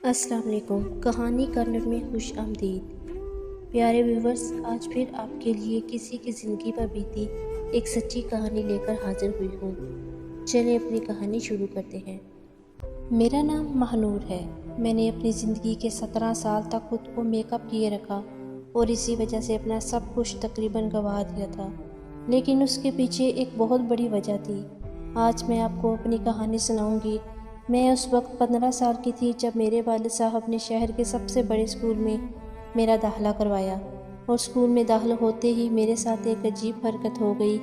السلام علیکم۔ کہانی کارنر میں خوش آمدید۔ پیارے ویورز، آج پھر آپ کے لیے کسی کی زندگی پر بیتی ایک سچی کہانی لے کر حاضر ہوئی ہوں۔ چلیں اپنی کہانی شروع کرتے ہیں۔ میرا نام مہنور ہے۔ میں نے اپنی زندگی کے 17 سال تک خود کو میک اپ کیے رکھا اور اسی وجہ سے اپنا سب کچھ تقریباً گنوا دیا تھا، لیکن اس کے پیچھے ایک بہت بڑی وجہ تھی۔ آج میں آپ کو اپنی کہانی سناؤں گی۔ میں اس وقت 15 سال کی تھی جب میرے والد صاحب نے شہر کے سب سے بڑے اسکول میں میرا داخلہ کروایا، اور اسکول میں داخل ہوتے ہی میرے ساتھ ایک عجیب حرکت ہو گئی۔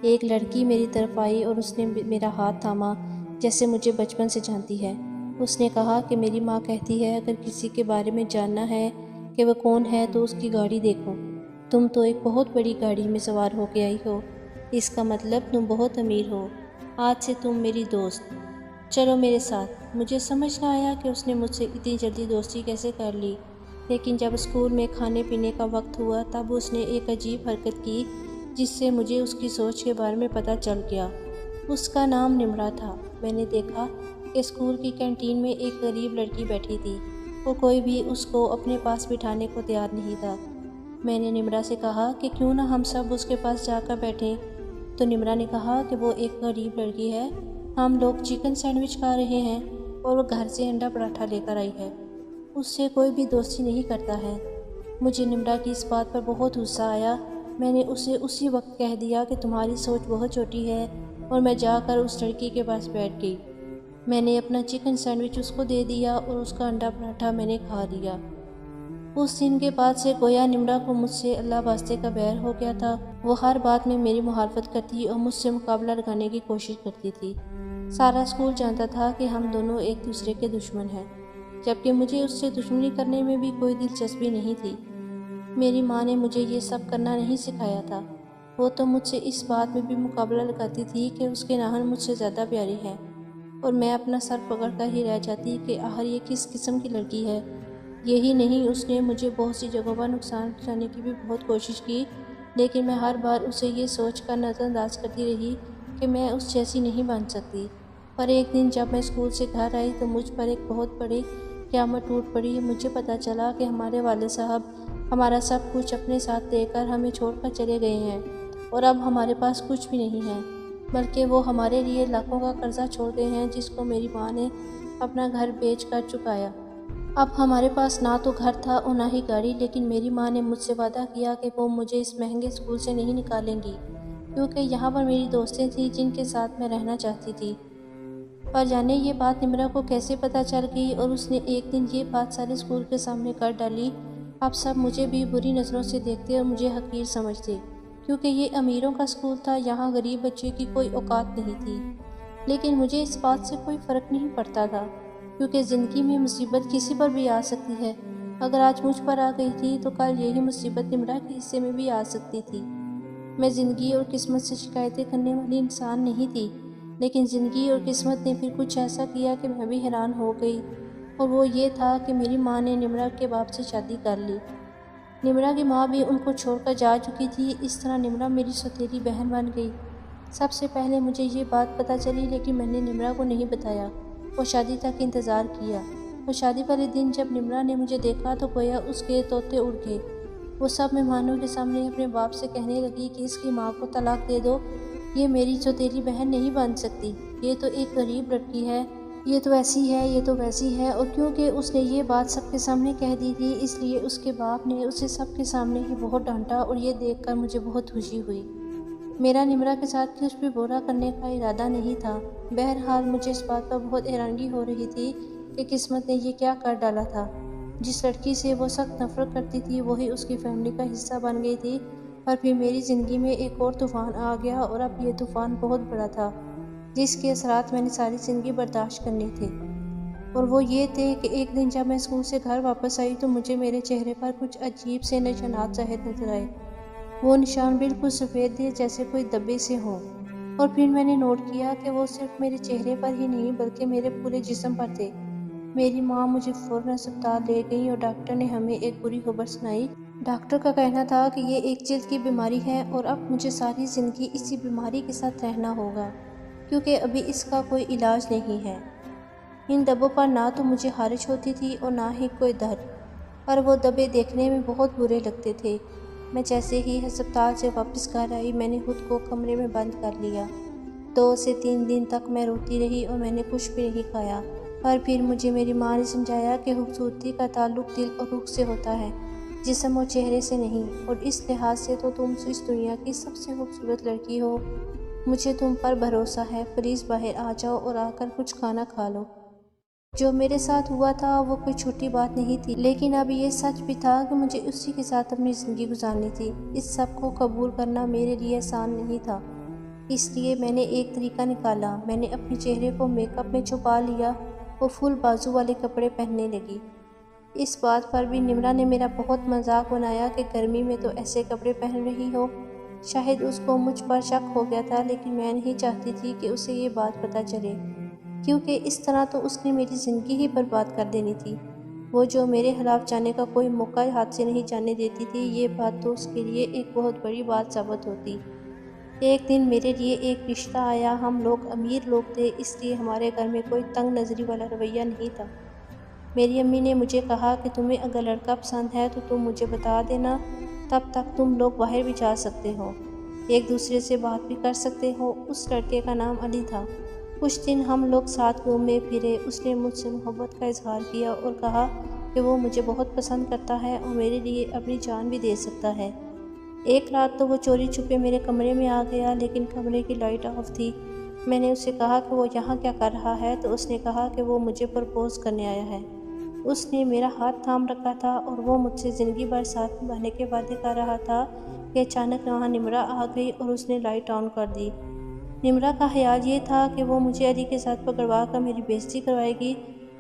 ایک لڑکی میری طرف آئی اور اس نے میرا ہاتھ تھاما جیسے مجھے بچپن سے جانتی ہے۔ اس نے کہا کہ میری ماں کہتی ہے اگر کسی کے بارے میں جاننا ہے کہ وہ کون ہے تو اس کی گاڑی دیکھو۔ تم تو ایک بہت بڑی گاڑی میں سوار ہو کے آئی ہو، اس کا مطلب تم بہت امیر ہو۔ آج سے تم میری دوست، چلو میرے ساتھ۔ مجھے سمجھ نہ آیا کہ اس نے مجھ سے اتنی جلدی دوستی کیسے کر لی، لیکن جب اسکول میں کھانے پینے کا وقت ہوا تب اس نے ایک عجیب حرکت کی جس سے مجھے اس کی سوچ کے بارے میں پتہ چل گیا۔ اس کا نام نمرا تھا۔ میں نے دیکھا کہ اسکول کی کینٹین میں ایک غریب لڑکی بیٹھی تھی اور کوئی بھی اس کو اپنے پاس بٹھانے کو تیار نہیں تھا۔ میں نے نمرا سے کہا کہ کیوں نہ ہم سب اس کے پاس جا کر بیٹھیں، تو نمرا نے کہا کہ وہ ایک غریب لڑکی ہے، ہم لوگ چکن سینڈوچ کھا رہے ہیں اور وہ گھر سے انڈا پراٹھا لے کر آئی ہے، اس سے کوئی بھی دوستی نہیں کرتا ہے۔ مجھے نمرا کی اس بات پر بہت غصہ آیا۔ میں نے اسے اسی وقت کہہ دیا کہ تمہاری سوچ بہت چھوٹی ہے، اور میں جا کر اس لڑکی کے پاس بیٹھ گئی۔ میں نے اپنا چکن سینڈوچ اس کو دے دیا اور اس کا انڈا پراٹھا میں نے کھا لیا۔ اس دن کے بعد سے گویا نمرا کو مجھ سے اللہ واسطے کا بیر ہو گیا تھا۔ وہ ہر بات میں میری مخالفت کرتی اور مجھ سے مقابلہ لگانے کی کوشش کرتی تھی۔ سارا اسکول جانتا تھا کہ ہم دونوں ایک دوسرے کے دشمن ہیں، جبکہ مجھے اس سے دشمنی کرنے میں بھی کوئی دلچسپی نہیں تھی۔ میری ماں نے مجھے یہ سب کرنا نہیں سکھایا تھا۔ وہ تو مجھ سے اس بات میں بھی مقابلہ لگاتی تھی کہ اس کے ناہن مجھ سے زیادہ پیاری ہے، اور میں اپنا سر پکڑ کر ہی رہ جاتی کہ آخر یہ کس قسم کی لڑکی ہے۔ یہی نہیں، اس نے مجھے بہت سی جگہوں پر نقصان پہنچانے کی بھی بہت کوشش کی، لیکن میں ہر بار اسے یہ سوچ کر نظر انداز کرتی رہی کہ میں اس جیسی نہیں بن سکتی۔ پر ایک دن جب میں اسکول سے گھر آئی تو مجھ پر ایک بہت بڑی قیامت ٹوٹ پڑی۔ مجھے پتہ چلا کہ ہمارے والد صاحب ہمارا سب کچھ اپنے ساتھ لے کر ہمیں چھوڑ کر چلے گئے ہیں، اور اب ہمارے پاس کچھ بھی نہیں ہے، بلکہ وہ ہمارے لیے لاکھوں کا قرضہ چھوڑ گئے ہیں جس کو میری ماں نے اپنا گھر بیچ کر چکایا۔ اب ہمارے پاس نہ تو گھر تھا اور نہ ہی گاڑی، لیکن میری ماں نے مجھ سے وعدہ کیا کہ وہ مجھے اس مہنگے اسکول سے نہیں نکالیں گی، کیونکہ یہاں پر میری دوستیں تھیں جن کے ساتھ میں رہنا چاہتی تھی۔ پر جانے یہ بات نمرا کو کیسے پتہ چل گئی، اور اس نے ایک دن یہ بات سارے اسکول کے سامنے کر ڈالی۔ اب سب مجھے بھی بری نظروں سے دیکھتے اور مجھے حقیر سمجھتے، کیونکہ یہ امیروں کا اسکول تھا، یہاں غریب بچے کی کوئی اوقات نہیں تھی۔ لیکن مجھے اس بات سے کوئی فرق نہیں پڑتا تھا، کیونکہ زندگی میں مصیبت کسی پر بھی آ سکتی ہے۔ اگر آج مجھ پر آ گئی تھی تو کل یہی مصیبت نمرا کے حصے میں بھی آ سکتی تھی۔ میں زندگی اور قسمت سے شکایتیں کرنے والی انسان نہیں تھی، لیکن زندگی اور قسمت نے پھر کچھ ایسا کیا کہ میں بھی حیران ہو گئی، اور وہ یہ تھا کہ میری ماں نے نمرا کے باپ سے شادی کر لی۔ نمرا کی ماں بھی ان کو چھوڑ کر جا چکی تھی۔ اس طرح نمرا میری سوتیلی بہن بن گئی۔ سب سے پہلے مجھے یہ بات پتہ چلی، لیکن میں نے نمرا کو نہیں بتایا اور شادی تک انتظار کیا۔ اور شادی والے دن جب نمرا نے مجھے دیکھا تو گویا اس کے طوطے اڑ گئے۔ وہ سب مہمانوں کے سامنے اپنے باپ سے کہنے لگی کہ اس کی ماں کو طلاق دے دو، یہ میری سوتیلی بہن نہیں بن سکتی، یہ تو ایک غریب لڑکی ہے، یہ تو ایسی ہے، یہ تو ویسی ہے۔ اور کیونکہ اس نے یہ بات سب کے سامنے کہہ دی تھی، اس لیے اس کے باپ نے اسے سب کے سامنے ہی بہت ڈانٹا، اور یہ دیکھ کر مجھے بہت خوشی ہوئی۔ میرا نمرا کے ساتھ کچھ بھی برا کرنے کا ارادہ نہیں تھا۔ بہرحال مجھے اس بات پر بہت حیرانگی ہو رہی تھی کہ قسمت نے یہ کیا کر ڈالا تھا۔ جس لڑکی سے وہ سخت نفرت کرتی تھی وہی اس کی فیملی کا حصہ بن گئی تھی۔ پر پھر میری زندگی میں ایک اور طوفان آ گیا، اور اب یہ طوفان بہت بڑا تھا، جس کے اثرات میں نے ساری زندگی برداشت کرنے تھے۔ اور وہ یہ تھے کہ ایک دن جب میں اسکول سے گھر واپس آئی تو مجھے میرے چہرے پر کچھ عجیب سے نشانات ظاہر نظر آئے۔ وہ نشان بالکل سفید تھے جیسے کوئی دبے سے ہوں، اور پھر میں نے نوٹ کیا کہ وہ صرف میرے چہرے پر ہی نہیں بلکہ میرے پورے جسم پر تھے۔ میری ماں مجھے فوراً اسپتال لے گئی اور ڈاکٹر نے ہمیں ایک بری خبر سنائی۔ ڈاکٹر کا کہنا تھا کہ یہ ایک جلد کی بیماری ہے، اور اب مجھے ساری زندگی اسی بیماری کے ساتھ رہنا ہوگا، کیونکہ ابھی اس کا کوئی علاج نہیں ہے۔ ان دبوں پر نہ تو مجھے خارش ہوتی تھی اور نہ ہی کوئی درد، اور وہ دبے دیکھنے میں بہت برے لگتے تھے۔ میں جیسے ہی ہسپتال سے واپس گھر آئی، میں نے خود کو کمرے میں بند کر لیا۔ 2 سے 3 دن تک میں روتی رہی اور میں نے کچھ بھی نہیں کھایا۔ اور پھر مجھے میری ماں نے سمجھایا کہ خوبصورتی کا تعلق دل اور روح سے ہوتا ہے، جسم اور چہرے سے نہیں، اور اس لحاظ سے تو تم اس دنیا کی سب سے خوبصورت لڑکی ہو۔ مجھے تم پر بھروسہ ہے، پلیز باہر آ جاؤ اور آ کر کچھ کھانا کھا لو۔ جو میرے ساتھ ہوا تھا وہ کوئی چھوٹی بات نہیں تھی، لیکن اب یہ سچ بھی تھا کہ مجھے اسی کے ساتھ اپنی زندگی گزارنی تھی۔ اس سب کو قبول کرنا میرے لیے آسان نہیں تھا، اس لیے میں نے ایک طریقہ نکالا۔ میں نے اپنے چہرے کو میک اپ میں چھپا لیا اور فل بازو والے کپڑے پہننے لگی۔ اس بات پر بھی نمرا نے میرا بہت مذاق بنایا کہ گرمی میں تو ایسے کپڑے پہن رہی ہو۔ شاید اس کو مجھ پر شک ہو گیا تھا، لیکن میں نہیں چاہتی تھی کہ اسے یہ بات پتہ چلے، کیونکہ اس طرح تو اس نے میری زندگی ہی برباد کر دینی تھی۔ وہ جو میرے خلاف جانے کا کوئی موقع ہاتھ سے نہیں جانے دیتی تھی، یہ بات تو اس کے لیے ایک بہت بڑی بات ثابت ہوتی۔ ایک دن میرے لیے ایک رشتہ آیا۔ ہم لوگ امیر لوگ تھے، اس لیے ہمارے گھر میں کوئی تنگ نظری والا رویہ نہیں تھا۔ میری امی نے مجھے کہا کہ تمہیں اگر لڑکا پسند ہے تو تم مجھے بتا دینا، تب تک تم لوگ باہر بھی جا سکتے ہو، ایک دوسرے سے بات بھی کر سکتے ہو۔ اس لڑکے کا نام علی تھا۔ کچھ دن ہم لوگ ساتھ گھومے پھرے۔ اس نے مجھ سے محبت کا اظہار کیا اور کہا کہ وہ مجھے بہت پسند کرتا ہے اور میرے لیے اپنی جان بھی دے سکتا ہے۔ ایک رات تو وہ چوری چھپے میرے کمرے میں آ گیا، لیکن کمرے کی لائٹ آف تھی۔ میں نے اس سے کہا کہ وہ یہاں کیا کر رہا ہے، تو اس نے کہا کہ وہ مجھے پرپوز کرنے آیا ہے۔ اس نے میرا ہاتھ تھام رکھا تھا اور وہ مجھ سے زندگی بھر ساتھ نبھانے کے وعدے کر رہا تھا کہ اچانک وہاں نمرا آ گئی اور اس نے لائٹ آن کر دی۔ نمرا کا خیال یہ تھا کہ وہ مجھے علی کے ساتھ پکڑوا کر میری بےعزتی کروائے گی،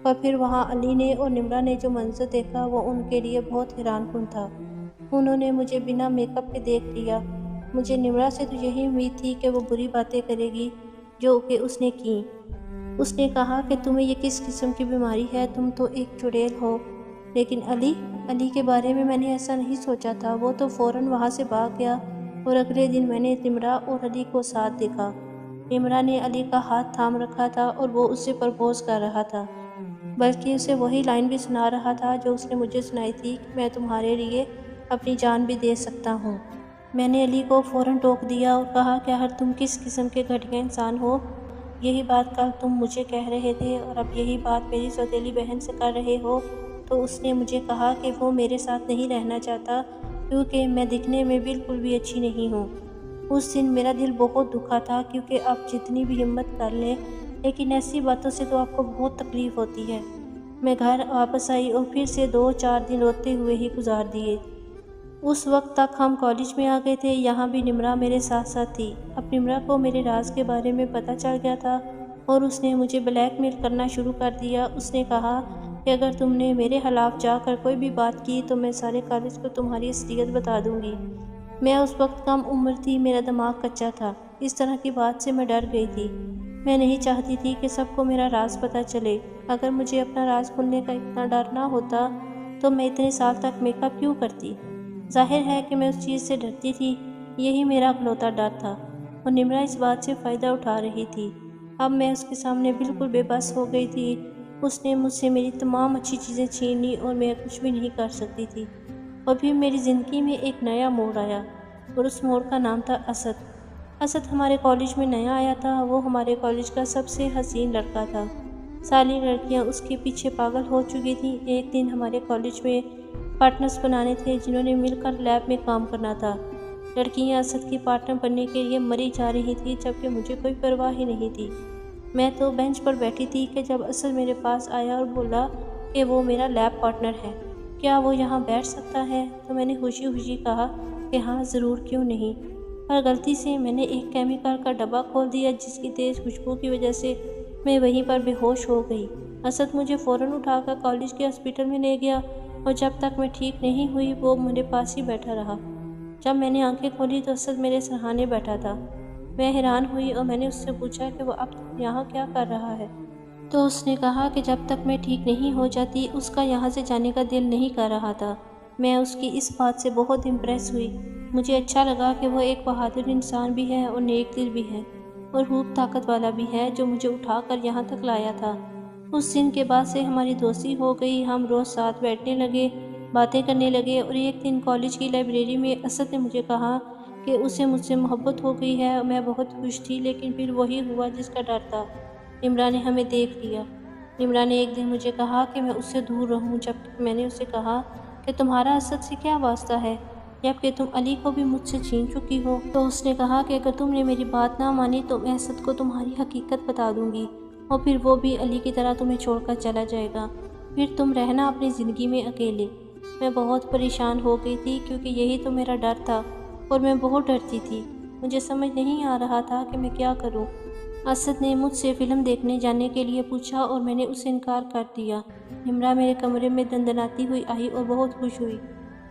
اور پھر وہاں علی نے اور نمرا نے جو منظر دیکھا وہ ان کے لیے بہت حیران کن تھا۔ انہوں نے مجھے بنا میک اپ کے دیکھ لیا۔ مجھے نمرا سے تو یہی امید تھی کہ وہ بری باتیں کرے گی، جو کہ اس نے کیں۔ اس نے کہا کہ تمہیں یہ کس قسم کی بیماری ہے، تم تو ایک چڑیل ہو۔ لیکن علی کے بارے میں نے ایسا نہیں سوچا تھا۔ وہ تو فوراً وہاں سے بھاگ گیا، اور اگلے دن میں نے نمرا اور علی کو ساتھ دیکھا۔ نمرا نے علی کا ہاتھ تھام رکھا تھا اور وہ اسے پرپوز کر رہا تھا، بلکہ اسے وہی لائن بھی سنا رہا تھا جو اس نے مجھے سنائی تھی کہ میں تمہارے لیے اپنی جان بھی دے سکتا ہوں۔ میں نے علی کو فوراً ٹوک دیا اور کہا کہ ہر تم کس قسم کے گھٹیا انسان ہو، یہی بات کل تم مجھے کہہ رہے تھے اور اب یہی بات میری سوتیلی بہن سے کر رہے ہو۔ تو اس نے مجھے کہا کہ وہ میرے ساتھ نہیں رہنا چاہتا کیونکہ میں دکھنے میں بالکل بھی اچھی نہیں ہوں۔ اس دن میرا دل بہت دکھا تھا، کیونکہ آپ جتنی بھی ہمت کر لیں، لیکن ایسی باتوں سے تو آپ کو بہت تکلیف ہوتی ہے۔ میں گھر واپس آئی اور پھر سے 2-4 دن روتے ہوئے ہی گزار دیے۔ اس وقت تک ہم کالج میں آ گئے تھے، یہاں بھی نمرا میرے ساتھ ساتھ تھی۔ اب نمرا کو میرے راز کے بارے میں پتہ چل گیا تھا اور اس نے مجھے بلیک میل کرنا شروع کر دیا۔ اس نے کہا کہ اگر تم نے میرے خلاف جا کر کوئی بھی بات کی تو میں سارے کالج کو تمہاری اصلیت بتا دوں گی۔ میں اس وقت کم عمر تھی، میرا دماغ کچا تھا۔ اس طرح کی بات سے میں ڈر گئی تھی۔ میں نہیں چاہتی تھی کہ سب کو میرا راز پتہ چلے۔ اگر مجھے اپنا راز کھلنے کا اتنا ڈر نہ ہوتا تو میں اتنے سال تک میک اپ کیوں کرتی؟ ظاہر ہے کہ میں اس چیز سے ڈرتی تھی، یہی میرا اکلوتا ڈر تھا، اور نمرا اس بات سے فائدہ اٹھا رہی تھی۔ اب میں اس کے سامنے بالکل بے بس ہو گئی تھی۔ اس نے مجھ سے میری تمام اچھی چیزیں چھین لی اور میں کچھ بھی نہیں کر سکتی تھی۔ اور پھر میری زندگی میں ایک نیا موڑ آیا، اور اس موڑ کا نام تھا اسد۔ اسد ہمارے کالج میں نیا آیا تھا۔ وہ ہمارے کالج کا سب سے حسین لڑکا تھا۔ ساری لڑکیاں اس کے پیچھے پاگل ہو چکی تھیں۔ ایک دن ہمارے کالج میں پارٹنرز بنانے تھے جنہوں نے مل کر لیب میں کام کرنا تھا۔ لڑکیاں اسد کی پارٹنر بننے کے لیے مری جا رہی تھیں، جبکہ مجھے کوئی پرواہ ہی نہیں تھی۔ میں تو بینچ پر بیٹھی تھی کہ جب اسد میرے پاس آیا اور بولا کہ وہ میرا لیب پارٹنر ہے، کیا وہ یہاں بیٹھ سکتا ہے؟ تو میں نے خوشی خوشی کہا کہ ہاں ضرور، کیوں نہیں۔ پر غلطی سے میں نے ایک کیمیکل کا ڈبہ کھول دیا، جس کی تیز خوشبو کی وجہ سے میں وہیں پر بے ہوش ہو گئی۔ اسد مجھے فوراً اٹھا کر کالج کے ہاسپٹل میں لے گیا، اور جب تک میں ٹھیک نہیں ہوئی وہ میرے پاس ہی بیٹھا رہا۔ جب میں نے آنکھیں کھولی تو اسد میرے سرہانے بیٹھا تھا۔ میں حیران ہوئی اور میں نے اس سے پوچھا کہ وہ اب یہاں کیا کر رہا ہے؟ تو اس نے کہا کہ جب تک میں ٹھیک نہیں ہو جاتی اس کا یہاں سے جانے کا دل نہیں کر رہا تھا۔ میں اس کی اس بات سے بہت امپریس ہوئی۔ مجھے اچھا لگا کہ وہ ایک بہادر انسان بھی ہے اور نیک دل بھی ہے، اور خوب طاقت والا بھی ہے، جو مجھے اٹھا کر یہاں تک لایا تھا۔ اس دن کے بعد سے ہماری دوستی ہو گئی، ہم روز ساتھ بیٹھنے لگے، باتیں کرنے لگے، اور ایک دن کالج کی لائبریری میں اسد نے مجھے کہا کہ اسے مجھ سے محبت ہو گئی ہے۔ میں بہت خوش تھی، لیکن پھر وہی ہوا جس کا ڈر تھا، نمرا نے ہمیں دیکھ لیا۔ نمرا نے ایک دن مجھے کہا کہ میں اس سے دور رہوں، جبکہ میں نے اسے کہا کہ تمہارا اسد سے کیا واسطہ ہے، جبکہ تم علی کو بھی مجھ سے چھین چکی ہو۔ تو اس نے کہا کہ اگر تم نے میری بات نہ مانی تو میں اسد کو تمہاری حقیقت بتا دوں گی، اور پھر وہ بھی علی کی طرح تمہیں چھوڑ کر چلا جائے گا، پھر تم رہنا اپنی زندگی میں اکیلے۔ میں بہت پریشان ہو گئی تھی، کیونکہ یہی تو میرا ڈر تھا، اور میں بہت ڈرتی تھی۔ مجھے سمجھ نہیں آ رہا تھا کہ میں کیا کروں۔ اسد نے مجھ سے فلم دیکھنے جانے کے لیے پوچھا، اور میں نے اسے انکار کر دیا۔ نمرا میرے کمرے میں دندناتی ہوئی آئی اور بہت خوش ہوئی۔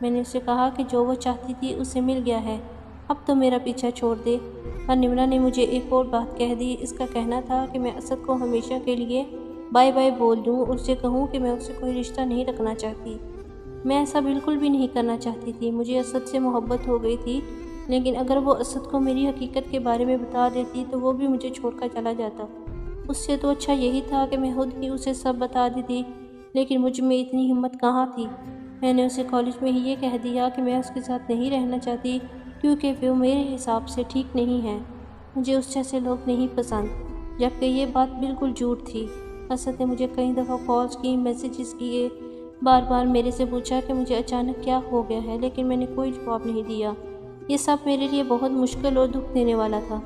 میں نے اسے کہا کہ جو وہ چاہتی تھی اسے مل گیا ہے، اب تو میرا پیچھا چھوڑ دے۔ اور نمرا نے مجھے ایک اور بات کہہ دی۔ اس کا کہنا تھا کہ میں اسد کو ہمیشہ کے لیے بائے بائے بول دوں، اور اسے کہوں کہ میں اس سے کوئی رشتہ نہیں رکھنا چاہتی۔ میں ایسا بالکل بھی نہیں کرنا چاہتی تھی۔ مجھے اسد سے محبت ہو گئی تھی، لیکن اگر وہ اسد کو میری حقیقت کے بارے میں بتا دیتی تو وہ بھی مجھے چھوڑ کر چلا جاتا۔ اس سے تو اچھا یہی تھا کہ میں خود ہی اسے سب بتا دیتی، لیکن مجھ میں اتنی ہمت کہاں تھی۔ میں نے اسے کالج میں ہی یہ کہہ دیا کہ میں اس کے ساتھ نہیں رہنا چاہتی، کیونکہ وہ میرے حساب سے ٹھیک نہیں ہے۔ مجھے اس جیسے لوگ نہیں پسند، جبکہ یہ بات بالکل جھوٹ تھی۔ اسد نے مجھے کئی دفعہ کالز کی، میسیجز کیے، بار بار میرے سے پوچھا کہ مجھے اچانک کیا ہو گیا ہے، لیکن میں نے کوئی جواب نہیں دیا۔ یہ سب میرے لیے بہت مشکل اور دکھ دینے والا تھا۔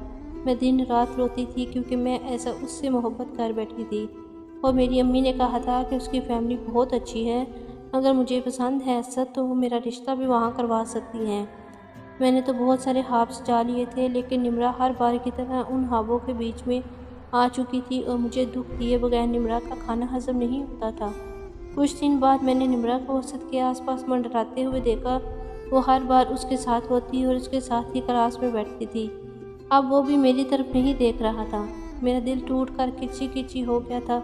میں دن رات روتی تھی، کیونکہ میں ایسا اس سے محبت کر بیٹھی تھی، اور میری امی نے کہا تھا کہ اس کی فیملی بہت اچھی ہے، اگر مجھے پسند ہے اسد تو وہ میرا رشتہ بھی وہاں کروا سکتی ہیں۔ میں نے تو بہت سارے خواب سجا لیے تھے، لیکن نمرا ہر بار کی طرح ان خوابوں کے بیچ میں آ چکی تھی، اور مجھے دکھ دیے بغیر نمرا کا کھانا ہضم نہیں ہوتا تھا۔ کچھ دن بعد میں نے نمرا کو اسد کے آس پاس منڈراتے ہوئے دیکھا۔ وہ ہر بار اس کے ساتھ ہوتی اور اس کے ساتھ ہی کلاس میں بیٹھتی تھی۔ اب وہ بھی میری طرف نہیں دیکھ رہا تھا۔ میرا دل ٹوٹ کر کچی کچی ہو گیا تھا۔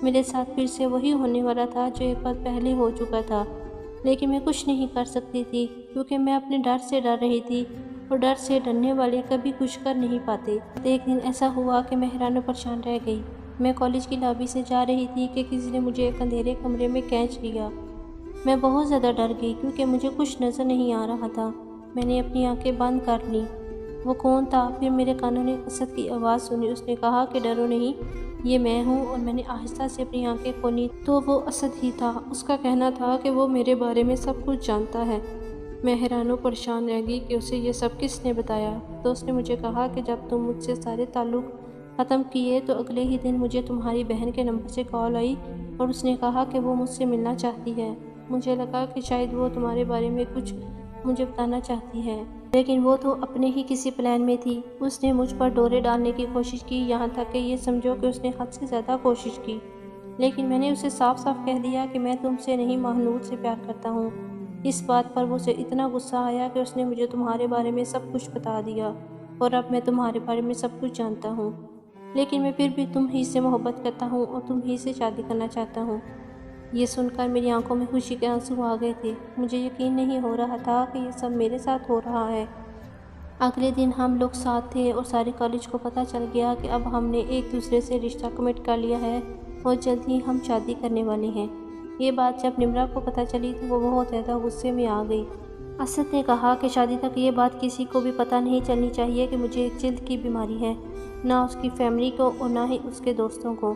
میرے ساتھ پھر سے وہی ہونے والا تھا جو ایک بار پہلے ہو چکا تھا، لیکن میں کچھ نہیں کر سکتی تھی، کیونکہ میں اپنے ڈر سے ڈر رہی تھی، اور ڈر سے ڈرنے والے کبھی کچھ کر نہیں پاتے۔ ایک دن ایسا ہوا کہ میں حیران و پریشان رہ گئی۔ میں کالج کی لابی سے جا رہی تھی کہ کسی نے مجھے ایک اندھیرے کمرے میں کھینچ لیا۔ میں بہت زیادہ ڈر گئی، کیونکہ مجھے کچھ نظر نہیں آ رہا تھا۔ میں نے اپنی آنکھیں بند کر لیں۔ وہ کون تھا؟ پھر میرے کانوں نے اسد کی آواز سنی۔ اس نے کہا کہ ڈرو نہیں، یہ میں ہوں، اور میں نے آہستہ سے اپنی آنکھیں کھولی تو وہ اسد ہی تھا۔ اس کا کہنا تھا کہ وہ میرے بارے میں سب کچھ جانتا ہے۔ میں حیران و پریشان رہ گئی کہ اسے یہ سب کس نے بتایا۔ تو اس نے مجھے کہا کہ جب تم مجھ سے سارے تعلق ختم کیے تو اگلے ہی دن مجھے تمہاری بہن کے نمبر سے کال آئی، اور اس نے کہا کہ وہ مجھ سے ملنا چاہتی ہے۔ مجھے لگا کہ شاید وہ تمہارے بارے میں کچھ مجھے بتانا چاہتی ہے، لیکن وہ تو اپنے ہی کسی پلان میں تھی۔ اس نے مجھ پر ڈورے ڈالنے کی کوشش کی، یہاں تک کہ یہ سمجھو کہ اس نے حد سے زیادہ کوشش کی، لیکن میں نے اسے صاف صاف کہہ دیا کہ میں تم سے نہیں، مہنور سے پیار کرتا ہوں۔ اس بات پر اسے اتنا غصہ آیا کہ اس نے مجھے تمہارے بارے میں سب کچھ بتا دیا، اور اب میں تمہارے بارے میں سب کچھ جانتا ہوں، لیکن میں پھر بھی تم ہی سے محبت کرتا ہوں اور تم ہی سے شادی کرنا چاہتا ہوں۔ یہ سن کر میری آنکھوں میں خوشی کے آنسو آ گئے تھے۔ مجھے یقین نہیں ہو رہا تھا کہ یہ سب میرے ساتھ ہو رہا ہے۔ اگلے دن ہم لوگ ساتھ تھے، اور سارے کالج کو پتہ چل گیا کہ اب ہم نے ایک دوسرے سے رشتہ کمٹ کر لیا ہے، اور جلد ہی ہم شادی کرنے والے ہیں۔ یہ بات جب نمرا کو پتہ چلی تو وہ بہت زیادہ غصے میں آ گئی۔ اسد نے کہا کہ شادی تک یہ بات کسی کو بھی پتہ نہیں چلنی چاہیے کہ مجھے ایک جلد کی بیماری ہے، نہ اس کی فیملی کو اور نہ ہی اس کے دوستوں کو،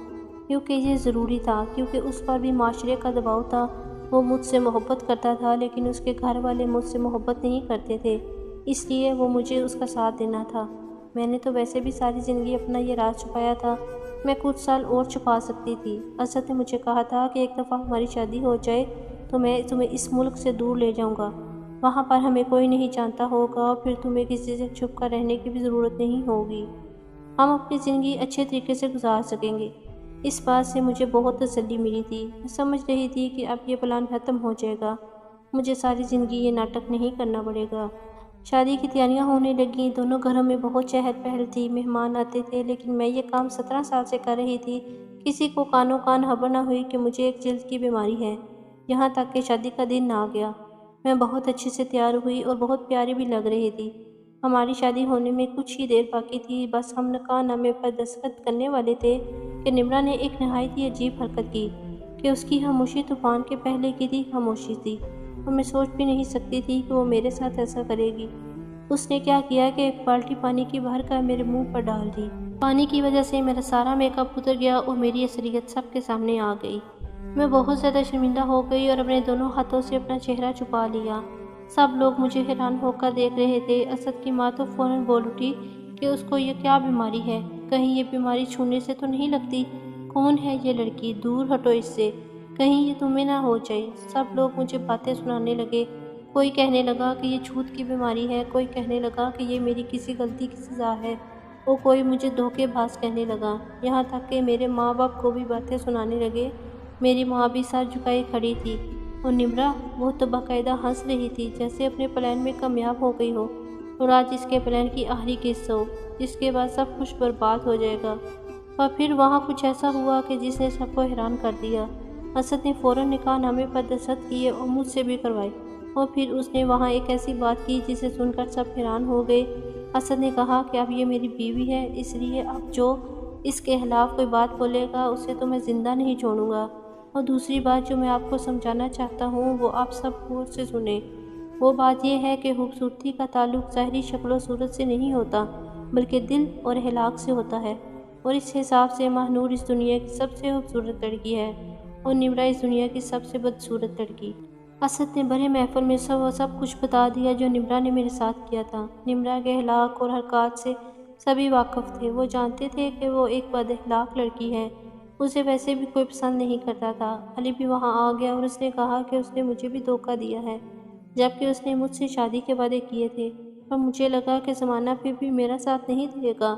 کیونکہ یہ ضروری تھا، کیونکہ اس پر بھی معاشرے کا دباؤ تھا۔ وہ مجھ سے محبت کرتا تھا، لیکن اس کے گھر والے مجھ سے محبت نہیں کرتے تھے، اس لیے وہ مجھے اس کا ساتھ دینا تھا۔ میں نے تو ویسے بھی ساری زندگی اپنا یہ راز چھپایا تھا، میں کچھ سال اور چھپا سکتی تھی۔ اسد نے مجھے کہا تھا کہ ایک دفعہ ہماری شادی ہو جائے تو میں تمہیں اس ملک سے دور لے جاؤں گا، وہاں پر ہمیں کوئی نہیں جانتا ہوگا، اور پھر تمہیں کسی سے چھپ کر رہنے کی بھی ضرورت نہیں ہوگی، ہم اپنی زندگی اچھے طریقے سے گزار سکیں گے۔ اس بات سے مجھے بہت تسلی ملی تھی۔ میں سمجھ رہی تھی کہ اب یہ پلان ختم ہو جائے گا، مجھے ساری زندگی یہ ناٹک نہیں کرنا پڑے گا۔ شادی کی تیاریاں ہونے لگیں، دونوں گھروں میں بہت چہل پہل تھی، مہمان آتے تھے، لیکن میں یہ کام 17 سال سے کر رہی تھی، کسی کو کانوں کان خبر نہ ہوئی کہ مجھے ایک جلد کی بیماری ہے، یہاں تک کہ شادی کا دن آ گیا۔ میں بہت اچھے سے تیار ہوئی اور بہت پیاری بھی لگ رہی تھی۔ ہماری شادی ہونے میں کچھ ہی دیر باقی تھی، بس ہم نکاح نامے پر دستخط کرنے والے تھے کہ نمرا نے ایک نہایت ہی عجیب حرکت کی کہ اس کی خاموشی طوفان کے پہلے کی تھی خاموشی تھی، اور میں سوچ بھی نہیں سکتی تھی کہ وہ میرے ساتھ ایسا کرے گی۔ اس نے کیا کیا کہ ایک بالٹی پانی کی بھر کر میرے منہ پر ڈال دی۔ پانی کی وجہ سے میرا سارا میک اپ اتر گیا اور میری اصلیت سب کے سامنے آ گئی۔ میں بہت زیادہ شرمندہ ہو گئی اور اپنے دونوں ہاتھوں سے اپنا چہرہ چھپا لیا۔ سب لوگ مجھے حیران ہو کر دیکھ رہے تھے۔ اسد کی ماں تو فوراً بول اٹھی کہ اس کو یہ کیا بیماری ہے، کہیں یہ بیماری چھونے سے تو نہیں لگتی؟ کون ہے یہ لڑکی؟ دور ہٹو اس سے، کہیں یہ تمہیں نہ ہو جائے۔ سب لوگ مجھے باتیں سنانے لگے۔ کوئی کہنے لگا کہ یہ چھوت کی بیماری ہے، کوئی کہنے لگا کہ یہ میری کسی غلطی کی سزا ہے، اور کوئی مجھے دھوکے باز کہنے لگا۔ یہاں تک کہ میرے ماں باپ کو بھی باتیں سنانے لگے۔ میری ماں بھی سر جھکائے کھڑی تھی، اور نمرا، وہ تو باقاعدہ ہنس رہی تھی جیسے اپنے پلان میں کامیاب ہو گئی ہو اور آج اس کے پلان کی آخری قسط ہو جس کے بعد سب کچھ برباد ہو جائے گا۔ اور پھر وہاں کچھ ایسا ہوا کہ جس نے سب کو حیران کر دیا۔ اسد نے فوراً نکاح نامے پر دستخط کیے اور مجھ سے بھی کروائے، اور پھر اس نے وہاں ایک ایسی بات کی جسے سن کر سب حیران ہو گئے۔ اسد نے کہا کہ اب یہ میری بیوی ہے، اس لیے اب جو اس کے خلاف کوئی بات بولے گا اسے تو میں زندہ نہیں چھوڑوں گا۔ اور دوسری بات جو میں آپ کو سمجھانا چاہتا ہوں وہ آپ سب غور سے سنیں۔ وہ بات یہ ہے کہ خوبصورتی کا تعلق ظاہری شکل و صورت سے نہیں ہوتا بلکہ دل اور اخلاق سے ہوتا ہے، اور اس حساب سے ماہنور اس دنیا کی سب سے خوبصورت لڑکی ہے اور نمرا اس دنیا کی سب سے بدصورت لڑکی۔ اسد نے بڑے محفل میں سب کچھ بتا دیا جو نمرا نے میرے ساتھ کیا تھا۔ نمرا کے اخلاق اور حرکات سے سبھی واقف تھے۔ وہ جانتے تھے کہ وہ ایک بد اخلاق لڑکی ہے، اسے ویسے بھی کوئی پسند نہیں کرتا تھا۔ علی بھی وہاں آ گیا اور اس نے کہا کہ اس نے مجھے بھی دھوکہ دیا ہے، جبکہ اس نے مجھ سے شادی کے وعدے کیے تھے، پر مجھے لگا کہ زمانہ پھر بھی میرا ساتھ نہیں دے گا۔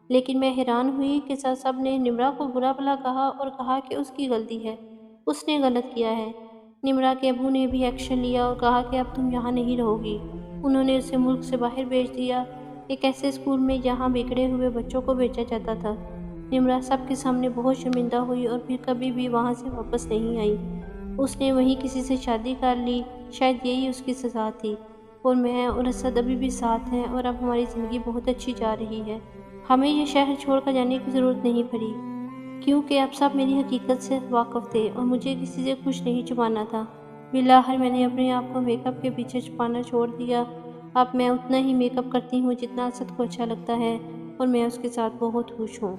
لیکن میں حیران ہوئی کہ سب نے نمرا کو برا بھلا کہا اور کہا کہ اس کی غلطی ہے، اس نے غلط کیا ہے۔ نمرا کے ابو نے بھی ایکشن لیا اور کہا کہ اب تم یہاں نہیں رہو گی۔ انہوں نے اسے ملک سے باہر بھیج دیا، ایک ایسے اسکول میں جہاں بگڑے ہوئے بچوں کو بھیجا جاتا تھا۔ نمرا سب کے سامنے بہت شرمندہ ہوئی اور پھر کبھی بھی وہاں سے واپس نہیں آئی۔ اس نے وہیں کسی سے شادی کر لی، شاید یہی اس کی سزا تھی۔ اور میں اور اسد ابھی بھی ساتھ ہیں اور اب ہماری زندگی بہت اچھی جا رہی ہے۔ ہمیں یہ شہر چھوڑ کر جانے کی ضرورت نہیں پڑی، کیونکہ اب سب میری حقیقت سے واقف تھے اور مجھے کسی سے کچھ نہیں چھپانا تھا۔ بالآخر میں نے اپنے آپ کو میک اپ کے پیچھے چھپانا چھوڑ دیا۔ اب میں اتنا ہی میک اپ کرتی ہوں جتنا اسد کو اچھا لگتا ہے، اور میں اس کے ساتھ بہت خوش ہوں۔